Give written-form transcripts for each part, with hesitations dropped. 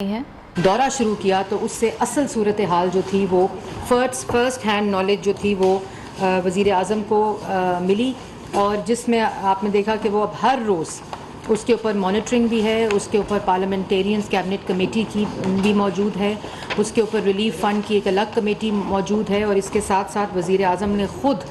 ہیں دورہ شروع کیا تو اس سے اصل صورتحال جو تھی وہ فرسٹ ہینڈ نالج جو تھی وہ وزیر اعظم کو ملی، اور جس میں آپ نے دیکھا کہ وہ اب ہر روز اس کے اوپر مانیٹرنگ بھی ہے، اس کے اوپر پارلیمنٹیرینز کیبنٹ کمیٹی کی بھی موجود ہے، اس کے اوپر ریلیف فنڈ کی ایک الگ کمیٹی موجود ہے، اور اس کے ساتھ ساتھ وزیر اعظم نے خود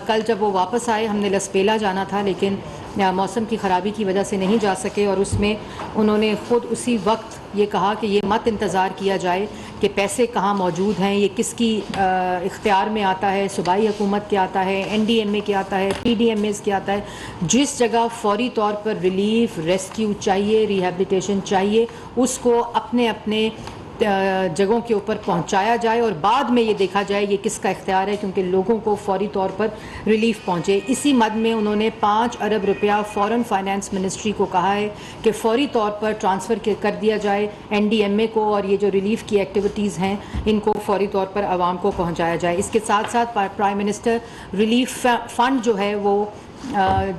کل جب وہ واپس آئے، ہم نے لسپیلا جانا تھا لیکن موسم کی خرابی کی وجہ سے نہیں جا سکے، اور اس میں انہوں نے خود اسی وقت یہ کہا کہ یہ مت انتظار کیا جائے کہ پیسے کہاں موجود ہیں، یہ کس کی اختیار میں آتا ہے، صوبائی حکومت کے آتا ہے، این ڈی ایم اے کے آتا ہے، پی ڈی ایم ایز کے آتا ہے، جس جگہ فوری طور پر ریلیف ریسکیو چاہیے، ریہیبلیٹیشن چاہیے، اس کو اپنے اپنے جگہوں کے اوپر پہنچایا جائے، اور بعد میں یہ دیکھا جائے یہ کس کا اختیار ہے، کیونکہ لوگوں کو فوری طور پر ریلیف پہنچے۔ اسی مد میں انہوں نے 5 ارب روپیہ فورن فائنانس منسٹری کو کہا ہے کہ فوری طور پر ٹرانسفر کر دیا جائے این ڈی ایم اے کو، اور یہ جو ریلیف کی ایکٹیویٹیز ہیں ان کو فوری طور پر عوام کو پہنچایا جائے۔ اس کے ساتھ ساتھ پرائم منسٹر ریلیف فنڈ جو ہے وہ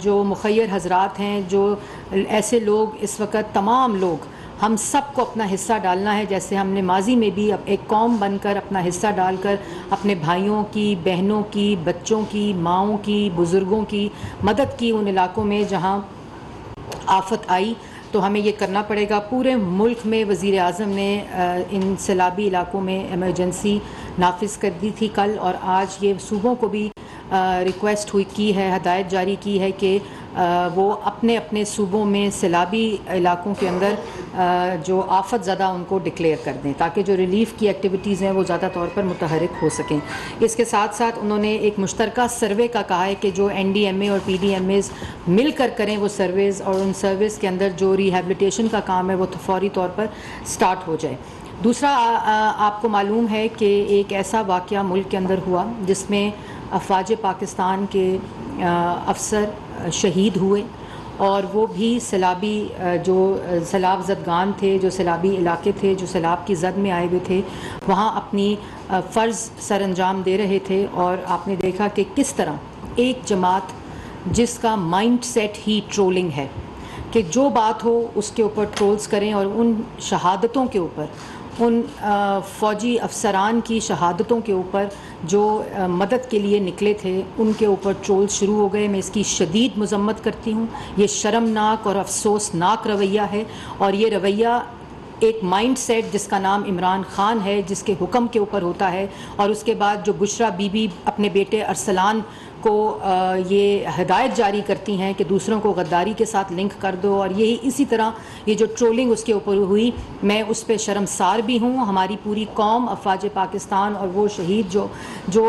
جو مخیر حضرات ہیں، جو ایسے لوگ اس وقت تمام لوگ ہم سب کو اپنا حصہ ڈالنا ہے، جیسے ہم نے ماضی میں بھی ایک قوم بن کر اپنا حصہ ڈال کر اپنے بھائیوں کی، بہنوں کی، بچوں کی، ماؤں کی، بزرگوں کی مدد کی ان علاقوں میں جہاں آفت آئی، تو ہمیں یہ کرنا پڑے گا۔ پورے ملک میں وزیر اعظم نے ان سیلابی علاقوں میں ایمرجنسی نافذ کر دی تھی کل، اور آج یہ صوبوں کو بھی ریکویسٹ کی ہے، ہدایت جاری کی ہے کہ وہ اپنے اپنے صوبوں میں سیلابی علاقوں کے اندر جو آفت زدہ ان کو ڈکلیئر کر دیں، تاکہ جو ریلیف کی ایکٹیویٹیز ہیں وہ زیادہ طور پر متحرک ہو سکیں۔ اس کے ساتھ ساتھ انہوں نے ایک مشترکہ سروے کا کہا ہے کہ جو این ڈی ایم اے اور پی ڈی ایم ایز مل کر کریں وہ سرویز، اور ان سرویز کے اندر جو ریہیبلیٹیشن کا کام ہے وہ فوری طور پر سٹارٹ ہو جائے۔ دوسرا، آپ کو معلوم ہے کہ ایک ایسا واقعہ ملک کے اندر ہوا جس میں افواج پاکستان کے افسر شہید ہوئے، اور وہ بھی سیلابی جو سیلاب زدگان تھے، جو سیلابی علاقے تھے، جو سیلاب کی زد میں آئے ہوئے تھے، وہاں اپنی فرض سر انجام دے رہے تھے۔ اور آپ نے دیکھا کہ کس طرح ایک جماعت جس کا مائنڈ سیٹ ہی ٹرولنگ ہے کہ جو بات ہو اس کے اوپر ٹرولز کریں، اور ان شہادتوں کے اوپر، ان فوجی افسران کی شہادتوں کے اوپر جو مدد کے لیے نکلے تھے ان کے اوپر ٹرول شروع ہو گئے۔ میں اس کی شدید مذمت کرتی ہوں، یہ شرمناک اور افسوسناک رویہ ہے، اور یہ رویہ ایک مائنڈ سیٹ جس کا نام عمران خان ہے، جس کے حکم کے اوپر ہوتا ہے، اور اس کے بعد جو بشرا بی بی اپنے بیٹے ارسلان کو یہ ہدایت جاری کرتی ہیں کہ دوسروں کو غداری کے ساتھ لنک کر دو، اور یہی اسی طرح یہ جو ٹرولنگ اس کے اوپر ہوئی، میں اس پہ شرمسار بھی ہوں۔ ہماری پوری قوم، افواج پاکستان اور وہ شہید جو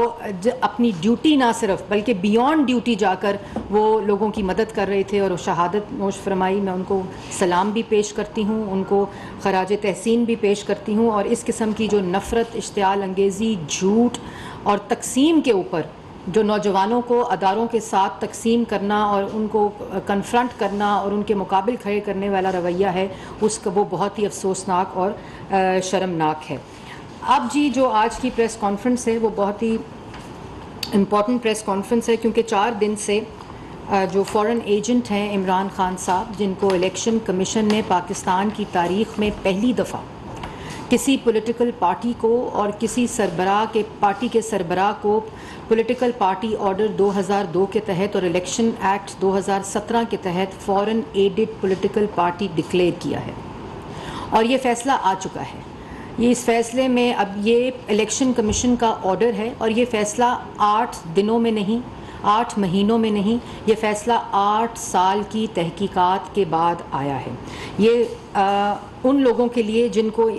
اپنی ڈیوٹی نہ صرف بلکہ بیونڈ ڈیوٹی جا کر وہ لوگوں کی مدد کر رہے تھے اور شہادت نوش فرمائی، میں ان کو سلام بھی پیش کرتی ہوں، ان کو خراج تحسین بھی پیش کرتی ہوں۔ اور اس قسم کی جو نفرت، اشتعال انگیزی، جھوٹ اور تقسیم کے اوپر جو نوجوانوں کو اداروں کے ساتھ تقسیم کرنا اور ان کو کنفرنٹ کرنا اور ان کے مقابل کھڑے کرنے والا رویہ ہے، اس کا وہ بہت ہی افسوسناک اور شرمناک ہے۔ اب جی جو آج کی پریس کانفرنس ہے وہ بہت ہی امپورٹنٹ پریس کانفرنس ہے، کیونکہ 4 دن سے جو فورن ایجنٹ ہیں عمران خان صاحب، جن کو الیکشن کمیشن نے پاکستان کی تاریخ میں پہلی دفعہ کسی پولیٹیکل پارٹی کو اور کسی پارٹی کے سربراہ کو پولیٹیکل پارٹی آرڈر 2002 کے تحت اور الیکشن ایکٹ 2017 کے تحت فورن ایڈڈ پولیٹیکل پارٹی ڈکلیئر کیا ہے، اور یہ فیصلہ آ چکا ہے۔ یہ اس فیصلے میں اب یہ الیکشن کمیشن کا آرڈر ہے، اور یہ فیصلہ 8 دنوں میں نہیں، 8 مہینوں میں نہیں، یہ فیصلہ 8 سال کی تحقیقات کے بعد آیا ہے۔ یہ ان لوگوں کے لیے جن کو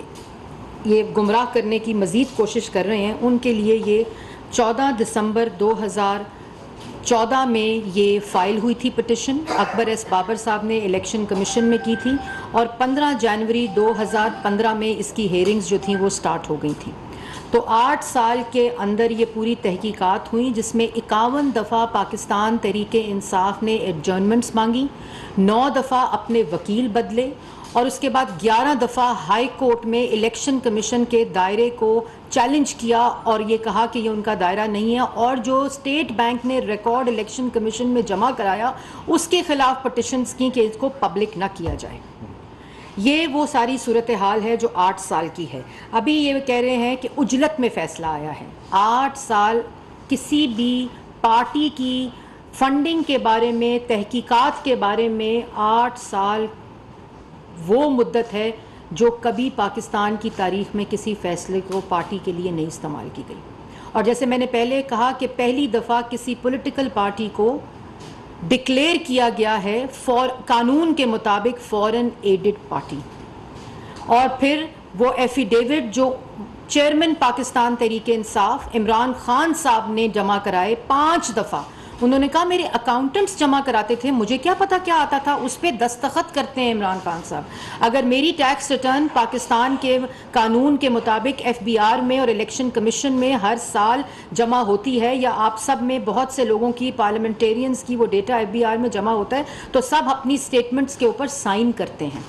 یہ گمراہ کرنے کی مزید کوشش کر رہے ہیں، ان کے لیے یہ 14 دسمبر 2014 میں یہ فائل ہوئی تھی پٹیشن، اکبر ایس بابر صاحب نے الیکشن کمیشن میں کی تھی، اور 15 جنوری 2015 میں اس کی ہیئرنگز جو تھیں وہ سٹارٹ ہو گئی تھیں۔ تو 8 سال کے اندر یہ پوری تحقیقات ہوئیں، جس میں 51 دفعہ پاکستان تحریک انصاف نے ایڈجرنمنٹس مانگی، 9 دفعہ اپنے وکیل بدلے، اور اس کے بعد 11 دفعہ ہائی کورٹ میں الیکشن کمیشن کے دائرے کو چیلنج کیا اور یہ کہا کہ یہ ان کا دائرہ نہیں ہے، اور جو اسٹیٹ بینک نے ریکارڈ الیکشن کمیشن میں جمع کرایا اس کے خلاف پٹیشنز کی کہ اس کو پبلک نہ کیا جائے۔ یہ وہ ساری صورتحال ہے جو 8 سال کی ہے. ابھی یہ کہہ رہے ہیں کہ عجلت میں فیصلہ آیا ہے. 8 سال کسی بھی پارٹی کی فنڈنگ کے بارے میں، تحقیقات کے بارے میں 8 سال وہ مدت ہے جو کبھی پاکستان کی تاریخ میں کسی فیصلے کو پارٹی کے لیے نہیں استعمال کی گئی. اور جیسے میں نے پہلے کہا کہ پہلی دفعہ کسی پولیٹیکل پارٹی کو ڈکلیئر کیا گیا ہے قانون کے مطابق فورن ایڈڈ پارٹی. اور پھر وہ ایفیڈیوٹ جو چیئرمین پاکستان تحریک انصاف عمران خان صاحب نے جمع کرائے 5 دفعہ. انہوں نے کہا میرے اکاؤنٹنٹس جمع کراتے تھے، مجھے کیا پتا کیا آتا تھا. اس پہ دستخط کرتے ہیں عمران خان صاحب. اگر میری ٹیکس ریٹرن پاکستان کے قانون کے مطابق ایف بی آر میں اور الیکشن کمیشن میں ہر سال جمع ہوتی ہے، یا آپ سب میں بہت سے لوگوں کی پارلیمنٹیرینز کی وہ ڈیٹا ایف بی آر میں جمع ہوتا ہے، تو سب اپنی سٹیٹمنٹس کے اوپر سائن کرتے ہیں،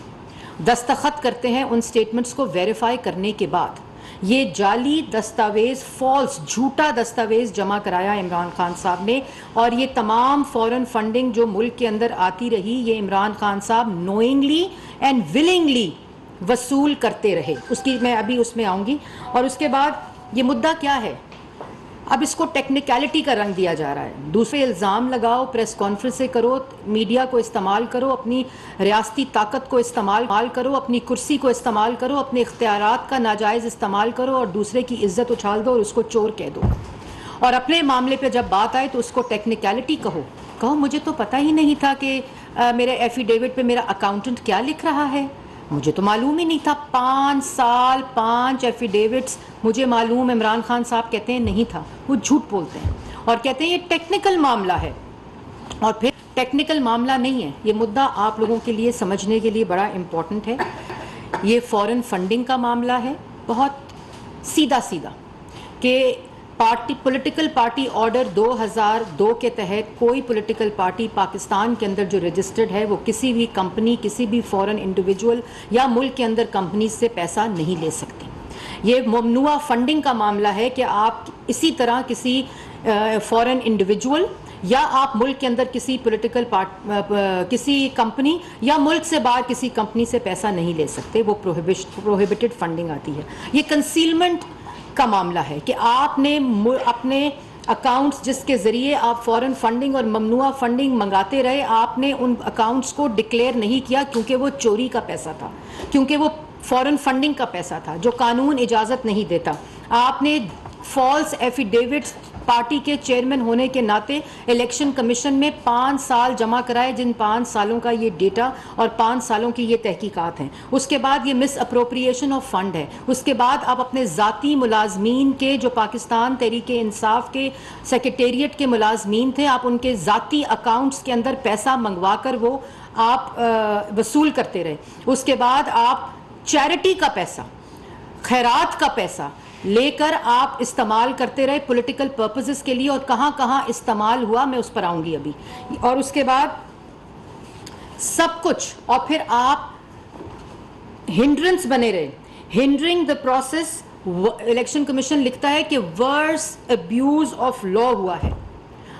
دستخط کرتے ہیں ان سٹیٹمنٹس کو ویریفائی کرنے کے بعد. یہ جعلی دستاویز، فالس، جھوٹا دستاویز جمع کرایا عمران خان صاحب نے. اور یہ تمام فورن فنڈنگ جو ملک کے اندر آتی رہی، یہ عمران خان صاحب نوئنگلی اینڈ ولنگلی وصول کرتے رہے. اس کی میں ابھی اس میں آؤں گی. اور اس کے بعد یہ مدعا کیا ہے؟ اب اس کو ٹیکنیکلٹی کا رنگ دیا جا رہا ہے. دوسرے الزام لگاؤ، پریس کانفرنسیں کرو، میڈیا کو استعمال کرو، اپنی ریاستی طاقت کو استعمال کرو، اپنی کرسی کو استعمال کرو، اپنے اختیارات کا ناجائز استعمال کرو، اور دوسرے کی عزت اچھال دو اور اس کو چور کہہ دو. اور اپنے معاملے پہ جب بات آئے تو اس کو ٹیکنیکلٹی کہو مجھے تو پتہ ہی نہیں تھا کہ میرے ایفیڈیوٹ پہ میرا اکاؤنٹنٹ کیا لکھ رہا ہے، مجھے تو معلوم ہی نہیں تھا. 5 سال 5 ایفیڈیوٹس مجھے معلوم. عمران خان صاحب کہتے ہیں نہیں تھا. وہ جھوٹ بولتے ہیں اور کہتے ہیں یہ ٹیکنیکل معاملہ ہے. اور پھر ٹیکنیکل معاملہ نہیں ہے. یہ مدعا آپ لوگوں کے لیے سمجھنے کے لیے بڑا امپورٹنٹ ہے. یہ فورن فنڈنگ کا معاملہ ہے، بہت سیدھا کہ پولیٹیکل پارٹی آرڈر 2002 کے تحت کوئی پولیٹیکل پارٹی پاکستان کے اندر جو رجسٹرڈ ہے وہ کسی بھی کمپنی، کسی بھی فورن انڈیویجول یا ملک کے اندر کمپنی سے پیسہ نہیں لے سکتی. یہ ممنوع فنڈنگ کا معاملہ ہے کہ آپ اسی طرح کسی فورن انڈیویجول یا آپ ملک کے اندر کسی پولیٹیکل کسی کمپنی یا ملک سے باہر کسی کمپنی سے پیسہ نہیں لے سکتے. وہ پروہیبٹڈ فنڈنگ آتی ہے. یہ کنسیلمنٹ کا معاملہ ہے کہ آپ نے اپنے اکاؤنٹس جس کے ذریعے آپ فورن فنڈنگ اور ممنوع فنڈنگ منگاتے رہے، آپ نے ان اکاؤنٹس کو ڈکلیئر نہیں کیا کیونکہ وہ چوری کا پیسہ تھا، کیونکہ وہ فورن فنڈنگ کا پیسہ تھا جو قانون اجازت نہیں دیتا. آپ نے فالس ایفیڈیوٹس پارٹی کے چیئرمین ہونے کے ناطے الیکشن کمیشن میں 5 سال جمع کرائے، جن 5 سالوں کا یہ ڈیٹا اور 5 سالوں کی یہ تحقیقات ہیں. اس کے بعد یہ مس اپروپریشن آف فنڈ ہے. اس کے بعد آپ اپنے ذاتی ملازمین کے جو پاکستان تحریک انصاف کے سیکریٹریٹ کے ملازمین تھے، آپ ان کے ذاتی اکاؤنٹس کے اندر پیسہ منگوا کر وہ آپ وصول کرتے رہے. اس کے بعد آپ چیریٹی کا پیسہ، خیرات کا پیسہ لے کر آپ استعمال کرتے رہے پولیٹیکل پرپسز کے لیے. اور کہاں کہاں استعمال ہوا میں اس پر آؤں گی ابھی. اور اس کے بعد سب کچھ، اور پھر آپ ہنڈرنس بنے رہے، hindering the process. Election commission لکھتا ہے کہ ورس ابیوز آف لا ہوا ہے.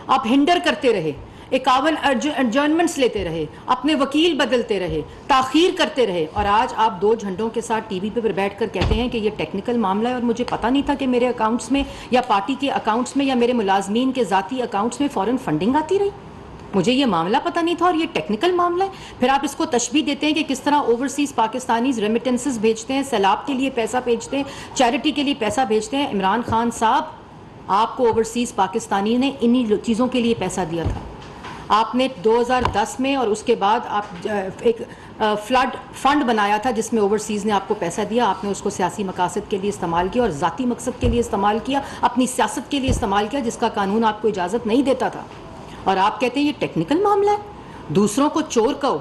آپ ہنڈر کرتے رہے، 51 ایڈجرنمنٹس لیتے رہے، اپنے وکیل بدلتے رہے، تاخیر کرتے رہے. اور آج آپ 2 جھنڈوں کے ساتھ ٹی وی پہ بیٹھ کر کہتے ہیں کہ یہ ٹیکنیکل معاملہ ہے اور مجھے پتہ نہیں تھا کہ میرے اکاؤنٹس میں یا پارٹی کے اکاؤنٹس میں یا میرے ملازمین کے ذاتی اکاؤنٹس میں فورن فنڈنگ آتی رہی، مجھے یہ معاملہ پتہ نہیں تھا اور یہ ٹیکنیکل معاملہ ہے. پھر آپ اس کو تشبیہ دیتے ہیں کہ کس طرح اوورسیز پاکستانیز ریمیٹنسز بھیجتے ہیں، سیلاب کے لیے پیسہ بھیجتے ہیں، چیریٹی کے لیے پیسہ بھیجتے ہیں. عمران خان صاحب، آپ کو اوورسیز پاکستانی نے انہی چیزوں کے لیے پیسہ دیا تھا. آپ نے 2010 میں اور اس کے بعد آپ ایک فلڈ فنڈ بنایا تھا جس میں اوورسیز نے آپ کو پیسہ دیا. آپ نے اس کو سیاسی مقاصد کے لیے استعمال کیا اور ذاتی مقصد کے لیے استعمال کیا، اپنی سیاست کے لیے استعمال کیا جس کا قانون آپ کو اجازت نہیں دیتا تھا. اور آپ کہتے ہیں یہ ٹیکنیکل معاملہ ہے. دوسروں کو چور کہو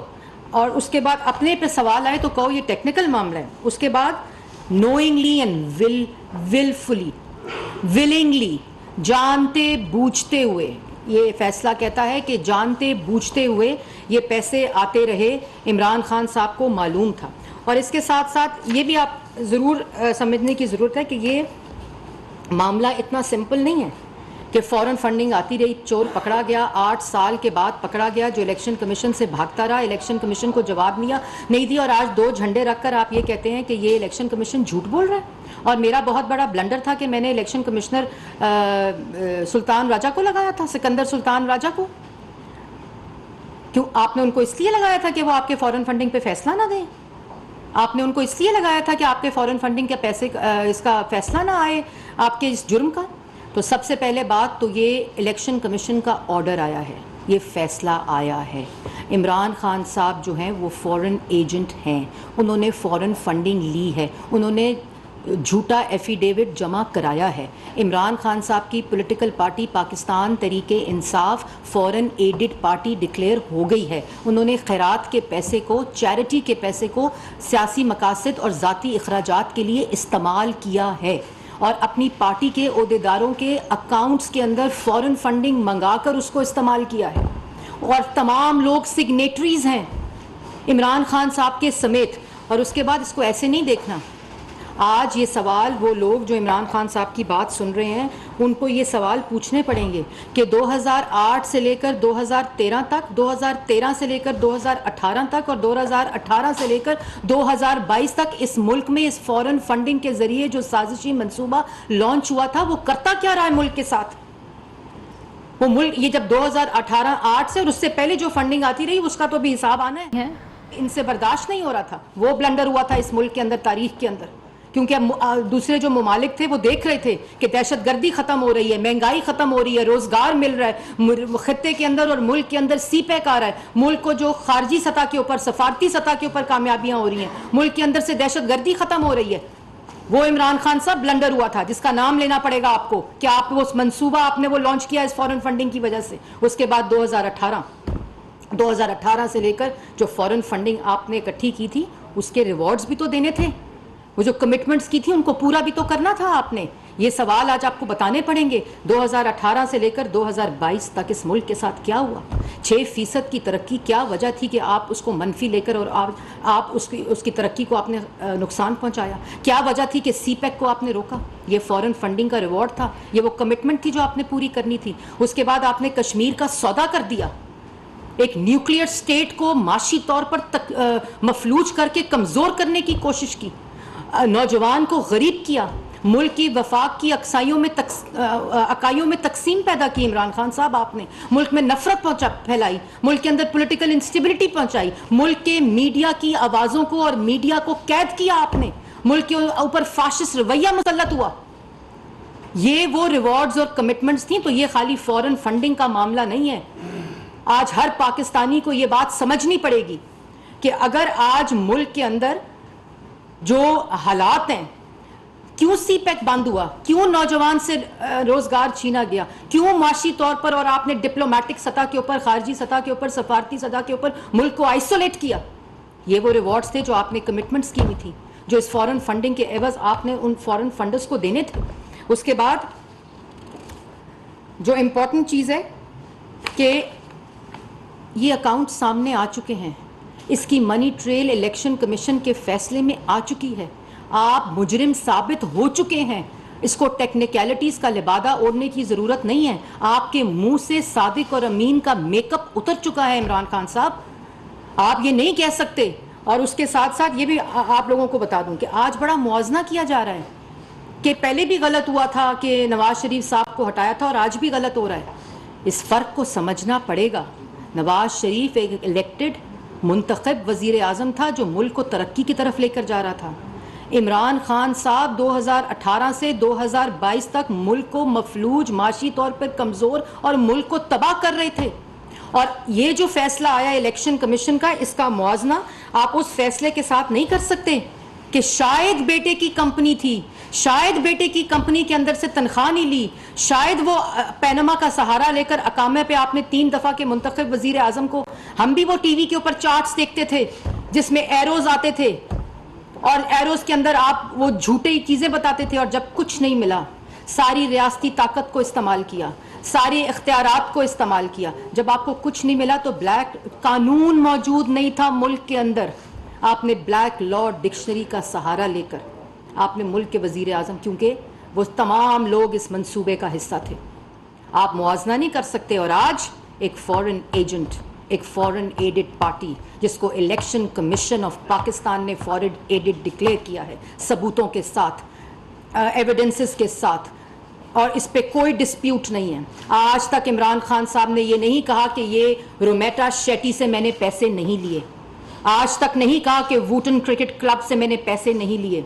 اور اس کے بعد اپنے پہ سوال آئے تو کہو یہ ٹیکنیکل معاملہ ہے. اس کے بعد نوئنگلی اینڈ ولفلی، ولنگلی، جانتے بوجھتے ہوئے، یہ فیصلہ کہتا ہے کہ جانتے بوجھتے ہوئے یہ پیسے آتے رہے. عمران خان صاحب کو معلوم تھا. اور اس کے ساتھ ساتھ یہ بھی آپ ضرور سمجھنے کی ضرورت ہے کہ یہ معاملہ اتنا سمپل نہیں ہے کہ فوراً فنڈنگ آتی رہی, چور پکڑا گیا, 8 سال کے بعد پکڑا گیا, جو الیکشن کمیشن سے بھاگتا رہا, الیکشن کمیشن کو جواب نہیں دی, اور آج 2 جھنڈے رکھ کر آپ یہ کہتے ہیں کہ یہ الیکشن کمیشن جھوٹ بول رہا ہے. اور میرا بہت بڑا بلنڈر تھا کہ میں نے الیکشن کمشنر سلطان راجہ کو لگایا تھا, سکندر سلطان راجہ کو. کیوں آپ نے ان کو اس لیے لگایا تھا کہ وہ آپ کے فورن فنڈنگ پہ فیصلہ نہ دیں؟ آپ نے ان کو اس لیے لگایا تھا کہ آپ کے فورن فنڈنگ کے پیسے اس کا فیصلہ نہ آئے آپ کے اس جرم کا؟ تو سب سے پہلے بات تو یہ الیکشن کمیشن کا آرڈر آیا ہے, یہ فیصلہ آیا ہے. عمران خان صاحب جو ہیں وہ فورن ایجنٹ ہیں, انہوں نے فورن فنڈنگ لی ہے, انہوں نے جھوٹا ایفیڈیوٹ جمع کرایا ہے. عمران خان صاحب کی پولیٹیکل پارٹی پاکستان تحریک انصاف فورن ایڈڈ پارٹی ڈکلیئر ہو گئی ہے. انہوں نے خیرات کے پیسے کو, چیریٹی کے پیسے کو سیاسی مقاصد اور ذاتی اخراجات کے لیے استعمال کیا ہے, اور اپنی پارٹی کے عہدیداروں کے اکاؤنٹس کے اندر فورن فنڈنگ منگا کر اس کو استعمال کیا ہے. اور تمام لوگ سگنیٹریز ہیں عمران خان صاحب کے سمیت. اور اس کے بعد اس کو ایسے نہیں دیکھنا. آج یہ سوال وہ لوگ جو عمران خان صاحب کی بات سن رہے ہیں ان کو یہ سوال پوچھنے پڑیں گے کہ 2008 سے لے کر 2013 تک, 2013 سے لے کر 2018 تک, اور 2018 سے لے کر 2022 تک اس ملک میں اس فورن فنڈنگ کے ذریعے جو سازشی منصوبہ لانچ ہوا تھا وہ کرتا کیا رہا ہے ملک کے ساتھ. وہ ملک یہ جب 2018 سے اور اس سے پہلے جو فنڈنگ آتی رہی اس کا تو بھی حساب آنا ہے. ان سے برداشت نہیں ہو رہا تھا, وہ بلنڈر ہوا تھا اس ملک کے اندر, تاریخ کے اندر, کیونکہ دوسرے جو ممالک تھے وہ دیکھ رہے تھے کہ دہشت گردی ختم ہو رہی ہے, مہنگائی ختم ہو رہی ہے, روزگار مل رہا ہے, خطے کے اندر اور ملک کے اندر سی پیک آ رہا ہے, ملک کو جو خارجی سطح کے اوپر, سفارتی سطح کے اوپر کامیابیاں ہو رہی ہیں, ملک کے اندر سے دہشت گردی ختم ہو رہی ہے. وہ عمران خان صاحب بلنڈر ہوا تھا جس کا نام لینا پڑے گا آپ کو کہ آپ وہ منصوبہ آپ نے وہ لانچ کیا اس فورن فنڈنگ کی وجہ سے. اس کے بعد 2018 سے لے کر جو فورن فنڈنگ آپ نے اکٹھی کی تھی اس کے ریوارڈز بھی تو دینے تھے, وہ جو کمٹمنٹس کی تھی ان کو پورا بھی تو کرنا تھا آپ نے. یہ سوال آج آپ کو بتانے پڑیں گے 2018 سے لے کر 2022 تک اس ملک کے ساتھ کیا ہوا. 6% کی ترقی, کیا وجہ تھی کہ آپ اس کو منفی لے کر اور آپ اس کی ترقی کو آپ نے نقصان پہنچایا؟ کیا وجہ تھی کہ سی پیک کو آپ نے روکا؟ یہ فورن فنڈنگ کا ریوارڈ تھا, یہ وہ کمٹمنٹ تھی جو آپ نے پوری کرنی تھی. اس کے بعد آپ نے کشمیر کا سودا کر دیا, ایک نیوکلیئر سٹیٹ کو معاشی طور پر مفلوج کر کے کمزور کرنے کی کوشش کی, نوجوان کو غریب کیا, ملک کی وفاق کی اکائیوں میں تقسیم پیدا کی. عمران خان صاحب آپ نے ملک میں نفرت پھیلائی, ملک کے اندر پولیٹیکل انسٹیبلٹی پہنچائی, ملک کے میڈیا کی آوازوں کو اور میڈیا کو قید کیا آپ نے, ملک کے اوپر فاشسٹ رویہ مسلط ہوا. یہ وہ ریوارڈز اور کمٹمنٹس تھیں. تو یہ خالی فورن فنڈنگ کا معاملہ نہیں ہے. آج ہر پاکستانی کو یہ بات سمجھنی پڑے گی کہ اگر آج ملک کے اندر جو حالات ہیں, کیوں سی پیک بند ہوا, کیوں نوجوان سے روزگار چھینا گیا, کیوں معاشی طور پر اور آپ نے ڈپلومیٹک سطح کے اوپر, خارجی سطح کے اوپر, سفارتی سطح کے اوپر ملک کو آئسولیٹ کیا, یہ وہ ریوارڈز تھے جو آپ نے کمٹمنٹس کی ہوئی تھی, جو اس فورن فنڈنگ کے عوض آپ نے ان فورن فنڈرز کو دینے تھے. اس کے بعد جو امپورٹنٹ چیز ہے کہ یہ اکاؤنٹ سامنے آ چکے ہیں, اس کی منی ٹریل الیکشن کمیشن کے فیصلے میں آ چکی ہے, آپ مجرم ثابت ہو چکے ہیں. اس کو ٹیکنیکلٹیز کا لبادہ اوڑھنے کی ضرورت نہیں ہے, آپ کے منہ سے صادق اور امین کا میک اپ اتر چکا ہے عمران خان صاحب. آپ یہ نہیں کہہ سکتے. اور اس کے ساتھ ساتھ یہ بھی آپ لوگوں کو بتا دوں کہ آج بڑا موازنہ کیا جا رہا ہے کہ پہلے بھی غلط ہوا تھا کہ نواز شریف صاحب کو ہٹایا تھا اور آج بھی غلط ہو رہا ہے. اس فرق کو سمجھنا پڑے گا. نواز شریف ایک الیکٹڈ منتخب وزیر اعظم تھا جو ملک کو ترقی کی طرف لے کر جا رہا تھا. عمران خان صاحب 2018 سے 2022 تک ملک کو مفلوج, معاشی طور پر کمزور اور ملک کو تباہ کر رہے تھے. اور یہ جو فیصلہ آیا الیکشن کمیشن کا, اس کا موازنہ آپ اس فیصلے کے ساتھ نہیں کر سکتے کہ شاید بیٹے کی کمپنی تھی, شاید بیٹے کی کمپنی کے اندر سے تنخواہ نہیں لی, شاید وہ پینما کا سہارا لے کر اقامے پہ آپ نے 3 دفعہ کے منتخب وزیر اعظم کو, ہم بھی وہ ٹی وی کے اوپر چارٹس دیکھتے تھے جس میں ایروز آتے تھے اور ایروز کے اندر آپ وہ جھوٹی چیزیں بتاتے تھے, اور جب کچھ نہیں ملا ساری ریاستی طاقت کو استعمال کیا, سارے اختیارات کو استعمال کیا. جب آپ کو کچھ نہیں ملا تو بلیک قانون موجود نہیں تھا ملک کے اندر, آپ نے بلیک لا ڈکشنری کا سہارا لے کر آپ نے ملک کے وزیر اعظم, کیونکہ وہ تمام لوگ اس منصوبے کا حصہ تھے, آپ موازنہ نہیں کر سکتے. اور آج ایک فورن ایجنٹ, ایک فورن ایڈڈ پارٹی جس کو الیکشن کمیشن آف پاکستان نے فورن ایڈڈ ڈکلیئر کیا ہے, ثبوتوں کے ساتھ, ایویڈنسز کے ساتھ, اور اس پہ کوئی ڈسپیوٹ نہیں ہے. آج تک عمران خان صاحب نے یہ نہیں کہا کہ یہ رومیٹا شیٹی سے میں نے پیسے نہیں لیے. آج تک نہیں کہا کہ ووٹن کرکٹ کلب سے میں نے پیسے نہیں لیے.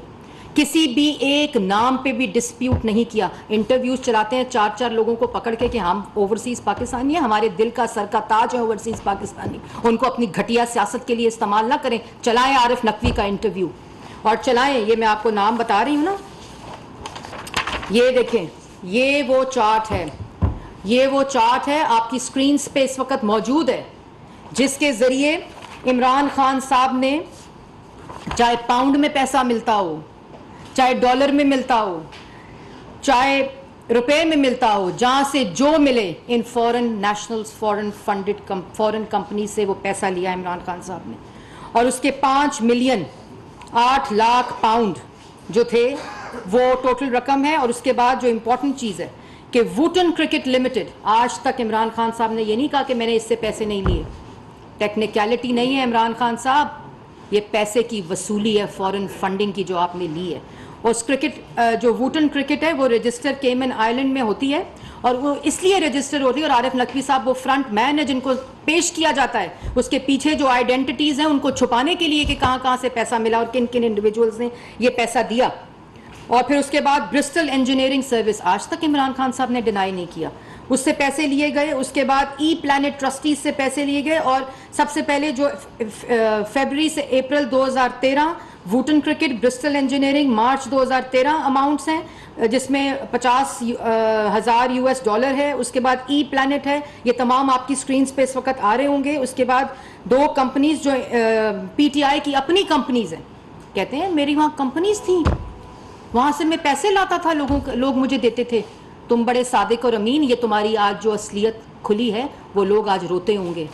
کسی بھی ایک نام پہ بھی ڈسپیوٹ نہیں کیا. انٹرویوز چلاتے ہیں 4 لوگوں کو پکڑ کے کہ ہم اوورسیز پاکستانی ہیں, ہمارے دل کا سر کا تاج ہے اوورسیز پاکستانی. ان کو اپنی گھٹیا سیاست کے لیے استعمال نہ کریں. چلائیں عارف نقوی کا انٹرویو, اور چلائیں, یہ میں آپ کو نام بتا رہی ہوں نا, یہ دیکھیں, یہ وہ چارٹ ہے, یہ وہ چارٹ ہے آپ کی سکرینز پہ اس وقت موجود ہے, جس کے ذریعے عمران خان صاحب نے, چاہے پاؤنڈ میں پیسہ ملتا ہو, چاہے ڈالر میں ملتا ہو, چاہے روپے میں ملتا ہو, جہاں سے جو ملے, ان فورن نیشنلز, فورن فنڈڈ فورن کمپنی سے وہ پیسہ لیا عمران خان صاحب نے. اور اس کے 5 ملین 8 لاکھ پاؤنڈ جو تھے وہ ٹوٹل رقم ہے. اور اس کے بعد جو امپورٹنٹ چیز ہے کہ ووٹن کرکٹ لمیٹڈ, آج تک عمران خان صاحب نے یہ نہیں کہا کہ میں نے اس سے پیسے نہیں لیے. ٹیکنیکلٹی نہیں ہے عمران خان صاحب, یہ پیسے کی وصولی ہے, فورن فنڈنگ کی جو آپ نے لی ہے. اور اس کرکٹ جو ووٹن کرکٹ ہے وہ رجسٹر کیمن آئلینڈ میں ہوتی ہے, اور وہ اس لیے رجسٹر ہوتی ہے, اور عارف نقوی صاحب وہ فرنٹ مین ہے جن کو پیش کیا جاتا ہے, اس کے پیچھے جو آئیڈینٹیٹیز ہیں ان کو چھپانے کے لیے کہ کہاں کہاں سے پیسہ ملا اور کن کن انڈیویجولز نے یہ پیسہ دیا. اور پھر اس کے بعد برسٹل انجینئرنگ سروس, آج تک عمران خان صاحب نے ڈینائی نہیں کیا, اس سے پیسے لیے گئے. اس کے بعد ای پلانٹ ٹرسٹیز سے پیسے لیے گئے. اور سب سے پہلے جو فیبرری سے اپریل 2013 ووٹن cricket, Bristol engineering March 2013 amounts ہیں, جس میں $50,000 ہے. اس کے بعد ای پلانٹ ہے, یہ تمام آپ کی سکرینز پہ اس وقت آ رہے ہوں گے. اس کے بعد 2 کمپنیز جو پی ٹی آئی کی اپنی کمپنیز ہیں, کہتے ہیں میری وہاں کمپنیز تھیں, وہاں سے میں پیسے لاتا تھا, لوگ مجھے دیتے تھے. تم بڑے صادق اور امین, یہ تمہاری آج جو اصلیت کھلی ہے وہ لوگ آج روتے ہوں گے,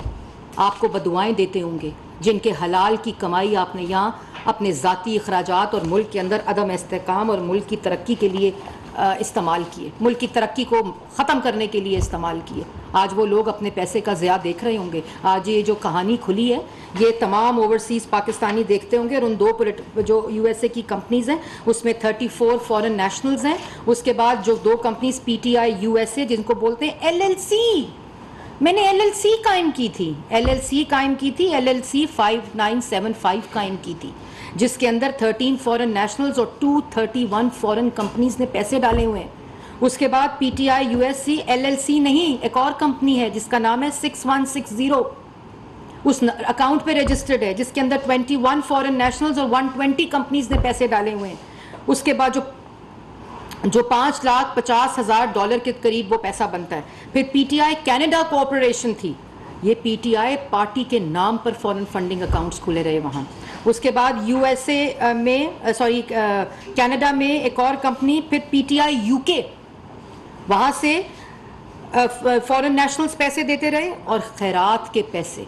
آپ کو بددعائیں دیتے ہوں گے, جن کے حلال کی کمائی آپ نے یہاں اپنے ذاتی اخراجات اور ملک کے اندر عدم استحکام اور ملک کی ترقی کے لیے استعمال کیے, ملک کی ترقی کو ختم کرنے کے لیے استعمال کیے. آج وہ لوگ اپنے پیسے کا ضیاع دیکھ رہے ہوں گے. آج یہ جو کہانی کھلی ہے یہ تمام اوورسیز پاکستانی دیکھتے ہوں گے. اور ان 2 جو یو ایس اے کی کمپنیز ہیں اس میں 34 فورن نیشنلز ہیں. اس کے بعد جو 2 companies P T I U S A, جن کو بولتے ہیں ایل ایل سی, میں نے ایل ایل سی قائم کی تھی, ایل ایل سی قائم کی تھی, ایل ایل سی 5975 قائم کی تھی, جس کے اندر 13 فورن نیشنلز اور 231 فورن کمپنیز نے پیسے ڈالے ہوئے ہیں. اس کے بعد P T I U S C, L L C نہیں, ایک اور کمپنی ہے جس کا نام ہے 6160, اس اکاؤنٹ پہ رجسٹرڈ ہے, جس کے اندر 21 فورن نیشنلز اور 120 کمپنیز نے پیسے ڈالے ہوئے ہیں. اس کے بعد جو $5,50,000 کے قریب وہ پیسہ بنتا ہے. پھر پی ٹی آئی کینیڈا کوآپریشن تھی, یہ پی ٹی آئی پارٹی کے نام پر فورن فنڈنگ اکاؤنٹس کھلے رہے وہاں. اس کے بعد یو ایس اے میں کینیڈا میں ایک اور کمپنی, پھر پی ٹی آئی یو کے, وہاں سے فورن نیشنلز پیسے دیتے رہے. اور خیرات کے پیسے,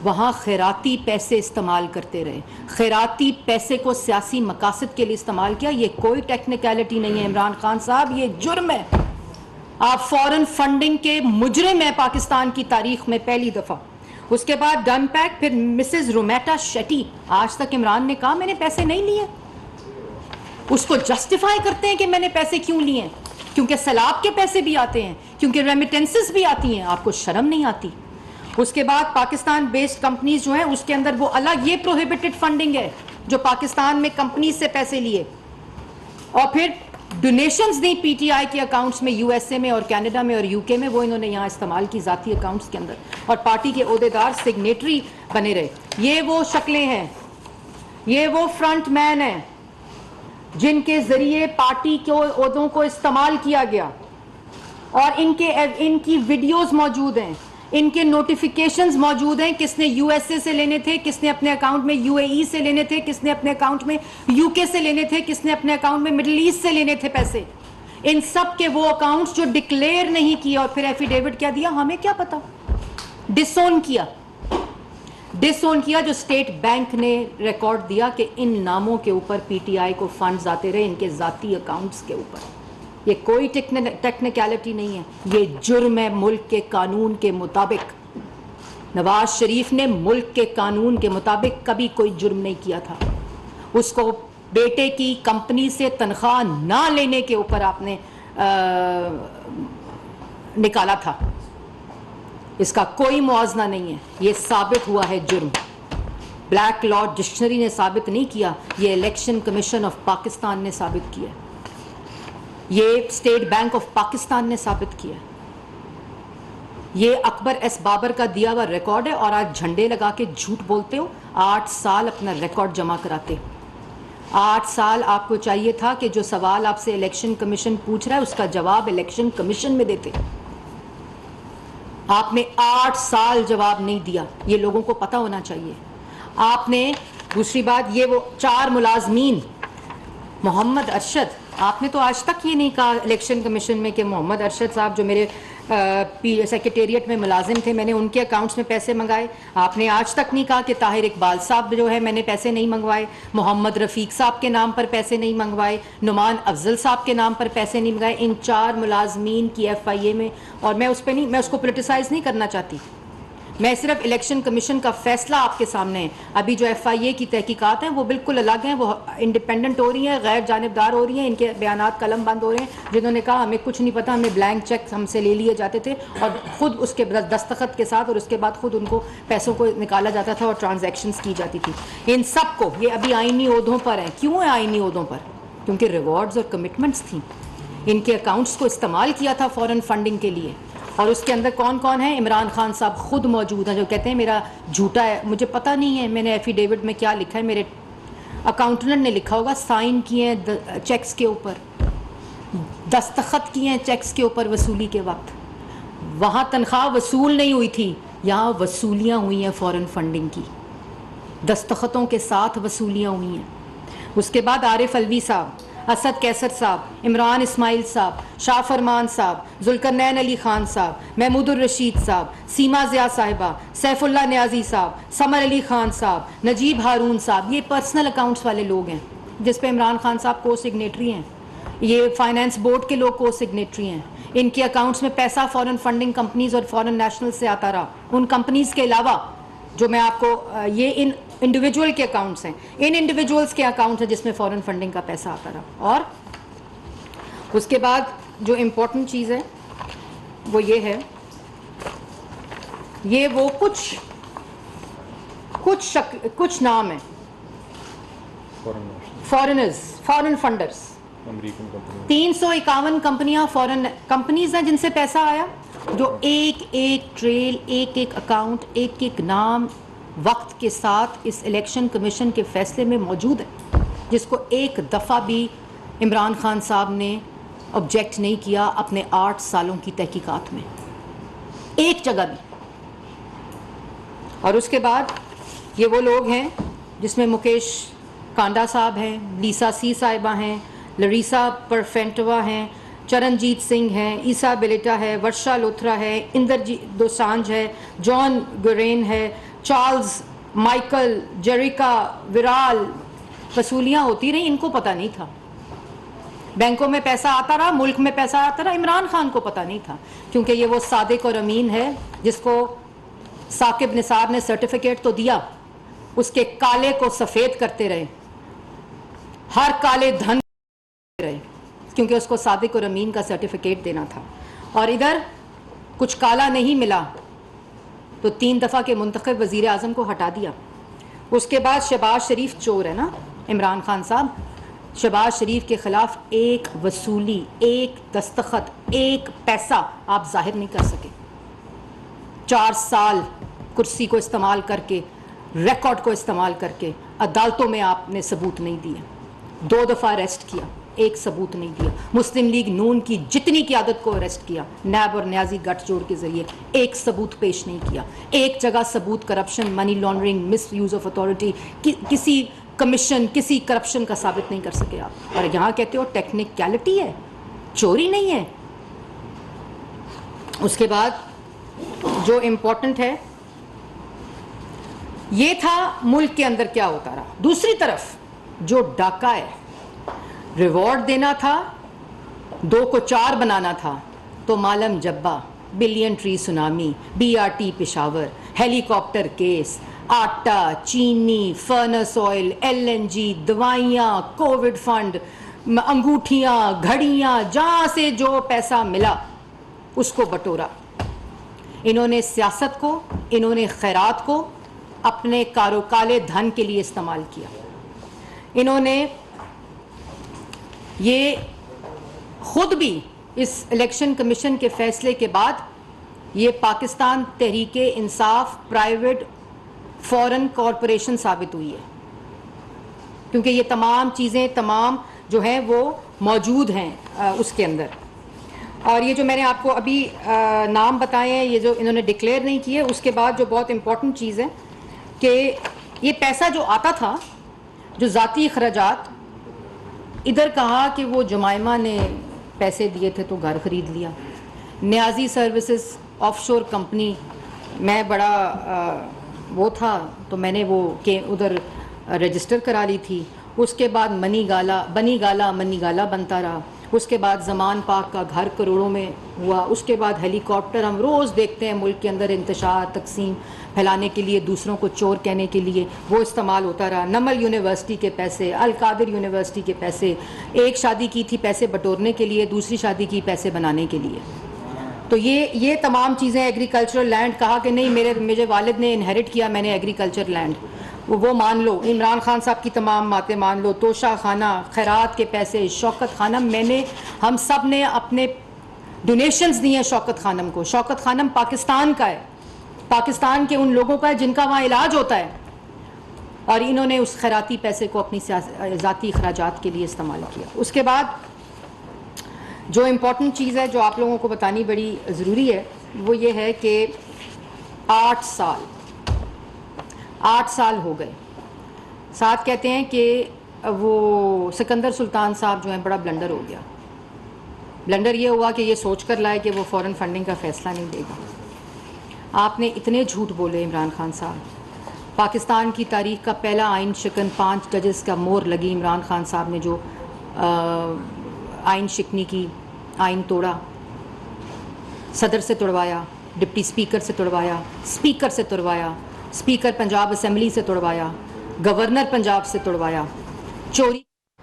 وہاں خیراتی پیسے استعمال کرتے رہے, خیراتی پیسے کو سیاسی مقاصد کے لیے استعمال کیا. یہ کوئی ٹیکنیکلٹی نہیں ہے عمران خان صاحب, یہ جرم ہے. آپ فورن فنڈنگ کے مجرم ہیں پاکستان کی تاریخ میں پہلی دفعہ. اس کے بعد ڈن پیک, پھر مسز رومیٹا شیٹی, آج تک عمران نے کہا میں نے پیسے نہیں لیے. اس کو جسٹیفائی کرتے ہیں کہ میں نے پیسے کیوں لیے ہیں, کیونکہ سیلاب کے پیسے بھی آتے ہیں, کیونکہ ریمیٹنسز بھی آتی ہیں. آپ کو شرم نہیں آتی؟ اس کے بعد پاکستان بیسڈ کمپنیز جو ہیں اس کے اندر وہ الگ, یہ پروہیبٹڈ فنڈنگ ہے جو پاکستان میں کمپنیز سے پیسے لیے. اور پھر ڈونیشنز دی پی ٹی آئی کے اکاؤنٹس میں, یو ایس اے میں اور کینیڈا میں اور یو کے میں, وہ انہوں نے یہاں استعمال کی ذاتی اکاؤنٹس کے اندر. اور پارٹی کے عہدیدار سگنیٹری بنے رہے. یہ وہ شکلیں ہیں, یہ وہ فرنٹ مین ہیں جن کے ذریعے پارٹی کے عہدوں کو استعمال کیا گیا. اور ان کی ویڈیوز موجود ہیں, ان کے نوٹیفیکیشنز موجود ہیں, کس نے یو ایس اے سے لینے تھے, کس نے اپنے اکاؤنٹ میں یو اے ای سے لینے تھے, کس نے اپنے اکاؤنٹ میں یو کے سے لینے تھے, کس نے اپنے اکاؤنٹ میں مڈل ایسٹ سے لینے تھے پیسے. ان سب کے وہ اکاؤنٹس جو ڈکلیئر نہیں کیا اور پھر ایفیڈیوٹ کیا دیا, ہمیں کیا پتا, ڈسون کیا جو اسٹیٹ بینک نے ریکارڈ دیا کہ ان ناموں کے اوپر پی ٹی آئی کو فنڈز آتے رہے, ان کے ذاتی اکاؤنٹس کے اوپر. یہ کوئی ٹیکنیکلٹی نہیں ہے, یہ جرم ہے ملک کے قانون کے مطابق. نواز شریف نے ملک کے قانون کے مطابق کبھی کوئی جرم نہیں کیا تھا. اس کو بیٹے کی کمپنی سے تنخواہ نہ لینے کے اوپر آپ نے نکالا تھا. اس کا کوئی موازنہ نہیں ہے. یہ ثابت ہوا ہے جرم. بلیک لا ڈکشنری نے ثابت نہیں کیا, یہ الیکشن کمیشن آف پاکستان نے ثابت کیا, یہ اسٹیٹ بینک آف پاکستان نے ثابت کیا. یہ اکبر ایس بابر کا دیا ہوا ریکارڈ ہے, اور آج جھنڈے لگا کے جھوٹ بولتے ہو. 8 سال اپنا ریکارڈ جمع کراتے. 8 سال آپ کو چاہیے تھا کہ جو سوال آپ سے الیکشن کمیشن پوچھ رہا ہے اس کا جواب الیکشن کمیشن میں دیتے. آپ نے 8 سال جواب نہیں دیا, یہ لوگوں کو پتہ ہونا چاہیے. آپ نے دوسری بات, یہ وہ 4 ملازمین محمد ارشد, آپ نے تو آج تک یہ نہیں کہا الیکشن کمیشن میں کہ محمد ارشد صاحب جو میرے سیکریٹریٹ میں ملازم تھے, میں نے ان کے اکاؤنٹس میں پیسے منگائے. آپ نے آج تک نہیں کہا کہ طاہر اقبال صاحب جو ہے میں نے پیسے نہیں منگوائے, محمد رفیق صاحب کے نام پر پیسے نہیں منگوائے, نعمان افضل صاحب کے نام پر پیسے نہیں منگائے. ان 4 ملازمین کی FIA میں, اور میں اس پہ نہیں, میں اس کو پولیٹیسائز نہیں کرنا چاہتی, میں صرف الیکشن کمیشن کا فیصلہ آپ کے سامنے ہے. ابھی جو FIA کی تحقیقات ہیں وہ بالکل الگ ہیں, وہ انڈیپینڈنٹ ہو رہی ہیں, غیر جانبدار ہو رہی ہیں. ان کے بیانات قلم بند ہو رہے ہیں. جنہوں نے کہا ہمیں کچھ نہیں پتا, ہمیں بلینک چیک ہم سے لے لیے جاتے تھے اور خود اس کے دستخط کے ساتھ, اور اس کے بعد خود ان کو پیسوں کو نکالا جاتا تھا اور ٹرانزیکشنز کی جاتی تھی. ان سب کو, یہ ابھی آئینی عہدوں پر ہیں. کیوں ہیں آئینی عہدوں پر؟ کیونکہ ریوارڈز اور کمٹمنٹس تھیں. ان کے اکاؤنٹس کو استعمال کیا تھا فورن فنڈنگ کے لیے. اور اس کے اندر کون کون ہیں؟ عمران خان صاحب خود موجود ہیں, جو کہتے ہیں میرا جھوٹا ہے. مجھے پتہ نہیں ہے میں نے ایفیڈیوٹ میں کیا لکھا ہے, میرے اکاؤنٹنٹ نے لکھا ہوگا, سائن کیے ہیں چیکس کے اوپر, دستخط کیے ہیں چیکس کے اوپر وصولی کے وقت. وہاں تنخواہ وصول نہیں ہوئی تھی, یہاں وصولیاں ہوئی ہیں فورن فنڈنگ کی, دستخطوں کے ساتھ وصولیاں ہوئی ہیں. اس کے بعد عارف الوی صاحب, اسد کیسر صاحب, عمران اسماعیل صاحب, شاہ فرمان صاحب, ذوالقرنین علی خان صاحب, محمود الرشید صاحب, سیما ضیاء صاحبہ, سیف اللہ نیازی صاحب, سمر علی خان صاحب, نجیب ہارون صاحب, یہ پرسنل اکاؤنٹس والے لوگ ہیں جس پہ عمران خان صاحب کو سگنیٹری ہیں. یہ فائنانس بورڈ کے لوگ کو سگنیٹری ہیں. ان کے اکاؤنٹس میں پیسہ فورن فنڈنگ کمپنیز اور فورن نیشنل سے آتا رہا. ان کمپنیز کے علاوہ جو میں آپ کو, یہ ان انڈیویجول کے اکاؤنٹس ہیں, ان انڈیویجولس کے اکاؤنٹس ہیں جس میں فورن فنڈنگ کا پیسہ آتا رہا. اور اس کے بعد جو امپورٹنٹ چیز ہے وہ یہ ہے, یہ وہ کچھ نام ہیں فورنرز, فورن فنڈرز. 351 کمپنیاں فورن کمپنیز ہیں جن سے پیسہ آیا, جو ایک ایک ٹریل, ایک ایک اکاؤنٹ, ایک ایک نام وقت کے ساتھ اس الیکشن کمیشن کے فیصلے میں موجود ہے, جس کو ایک دفعہ بھی عمران خان صاحب نے آبجیکٹ نہیں کیا اپنے 8 سالوں کی تحقیقات میں, ایک جگہ بھی. اور اس کے بعد یہ وہ لوگ ہیں جس میں مکیش کانڈا صاحب ہیں, لیسا سی صاحبہ ہیں, لریسا پرفینٹوا ہیں, چرنجیت سنگھ ہیں, عیسیٰ بلیٹا ہے, ورشا لوتھرا ہے, اندرجیت دوسانجھ ہے, جان گورین ہے, چارلز مائیکل, جیریکا ورال. وصولیاں ہوتی رہیں, ان کو پتہ نہیں تھا. بینکوں میں پیسہ آتا رہا, ملک میں پیسہ آتا رہا, عمران خان کو پتہ نہیں تھا, کیونکہ یہ وہ صادق اور امین ہے جس کو ثاقب نثار نے سرٹیفکیٹ تو دیا, اس کے کالے کو سفید کرتے رہے, ہر کالے دھن رہے, کیونکہ اس کو صادق اور امین کا سرٹیفکیٹ دینا تھا. اور ادھر کچھ کالا نہیں ملا تو 3 دفعہ کے منتخب وزیر اعظم کو ہٹا دیا. اس کے بعد شہباز شریف چور ہے نا عمران خان صاحب, شہباز شریف کے خلاف ایک وصولی, ایک دستخط, ایک پیسہ آپ ظاہر نہیں کر سکے. 4 سال کرسی کو استعمال کر کے, ریکارڈ کو استعمال کر کے عدالتوں میں آپ نے ثبوت نہیں دیے. 2 دفعہ اریسٹ کیا, ایک ثبوت نہیں دیا. مسلم لیگ نون کی جتنی قیادت کو اریسٹ کیا نیب اور نیازی گٹھ جوڑ کے ذریعے, ایک ثبوت پیش نہیں کیا. ایک جگہ ثبوت corruption, money laundering, miss use of authority, کسی کمیشن, کسی کرپشن کا ثابت نہیں کر سکے آپ. اور یہاں کہتے ہو ٹیکنیکلٹی ہے, چوری نہیں ہے. اس کے بعد جو امپورٹنٹ ہے یہ تھا ملک کے اندر کیا ہوتا رہا. دوسری طرف جو ڈاکہ ہے, ریوارڈ دینا تھا, 2 کو 4 بنانا تھا تو Malam Jabba, billion tree tsunami, BRT Peshawar, helicopter case, آٹا، چینی، فرنس آئل، LNG، دوائیاں، کووڈ فنڈ، انگوٹھیاں، گھڑیاں، جہاں سے جو پیسہ ملا اس کو بٹورا. انہوں نے سیاست کو، انہوں نے خیرات کو اپنے کالے دھن کے لیے استعمال کیا. انہوں نے یہ خود بھی اس الیکشن کمیشن کے فیصلے کے بعد یہ پاکستان تحریک انصاف پرائیویٹ فورن کارپوریشن ثابت ہوئی ہے، کیونکہ یہ تمام چیزیں تمام جو ہیں وہ موجود ہیں اس کے اندر. اور یہ جو میں نے آپ کو ابھی نام بتائے ہیں، یہ جو انہوں نے ڈکلیئر نہیں کیے، اس کے بعد جو بہت امپورٹنٹ چیز ہے کہ یہ پیسہ جو آتا تھا، جو ذاتی اخراجات، ادھر کہا کہ وہ جمائمہ نے پیسے دیے تھے تو گھر خرید لیا. نیازی سروسز آف شور کمپنی، میں بڑا وہ تھا تو میں نے وہ کہ ادھر رجسٹر کرا لی تھی. اس کے بعد بنی گالا بنتا رہا. اس کے بعد زمان پاک کا گھر کروڑوں میں ہوا. اس کے بعد ہیلی کاپٹر ہم روز دیکھتے ہیں ملک کے اندر انتشار تقسیم پھیلانے کے لیے، دوسروں کو چور کہنے کے لیے، وہ استعمال ہوتا رہا. نمل یونیورسٹی کے پیسے، القادر یونیورسٹی کے پیسے، ایک شادی کی تھی پیسے بٹورنے کے لیے، دوسری شادی کی پیسے بنانے کے لیے. تو یہ تمام چیزیں. ایگریکلچرل لینڈ، کہا کہ نہیں میرے والد نے انہیرٹ کیا، میں نے ایگریکلچر لینڈ، وہ مان لو. عمران خان صاحب کی تمام باتیں مان لو. توشہ خانہ، خیرات کے پیسے، شوکت خانم، ہم سب نے اپنے ڈونیشنز دیے ہیں شوکت خانم کو. شوکت خانم پاکستان کا ہے، پاکستان کے ان لوگوں کا ہے جن کا وہاں علاج ہوتا ہے، اور انہوں نے اس خیراتی پیسے کو اپنی ذاتی اخراجات کے لیے استعمال کیا. اس کے بعد جو امپورٹنٹ چیز ہے جو آپ لوگوں کو بتانی بڑی ضروری ہے، وہ یہ ہے کہ 8 سال ہو گئے. ساتھ کہتے ہیں کہ وہ سکندر سلطان صاحب جو ہیں بڑا بلنڈر ہو گیا. بلنڈر یہ ہوا کہ یہ سوچ کر لائے کہ وہ فورن فنڈنگ کا فیصلہ نہیں دے گا. آپ نے اتنے جھوٹ بولے عمران خان صاحب. پاکستان کی تاریخ کا پہلا آئین شکن 5 ججز کا مور لگی عمران خان صاحب نے جو آئین شکنی کی، آئین توڑا، صدر سے توڑوایا، ڈپٹی اسپیکر سے توڑوایا، اسپیکر سے توڑوایا، اسپیکر پنجاب اسمبلی سے توڑوایا، گورنر پنجاب سے توڑوایا. چوری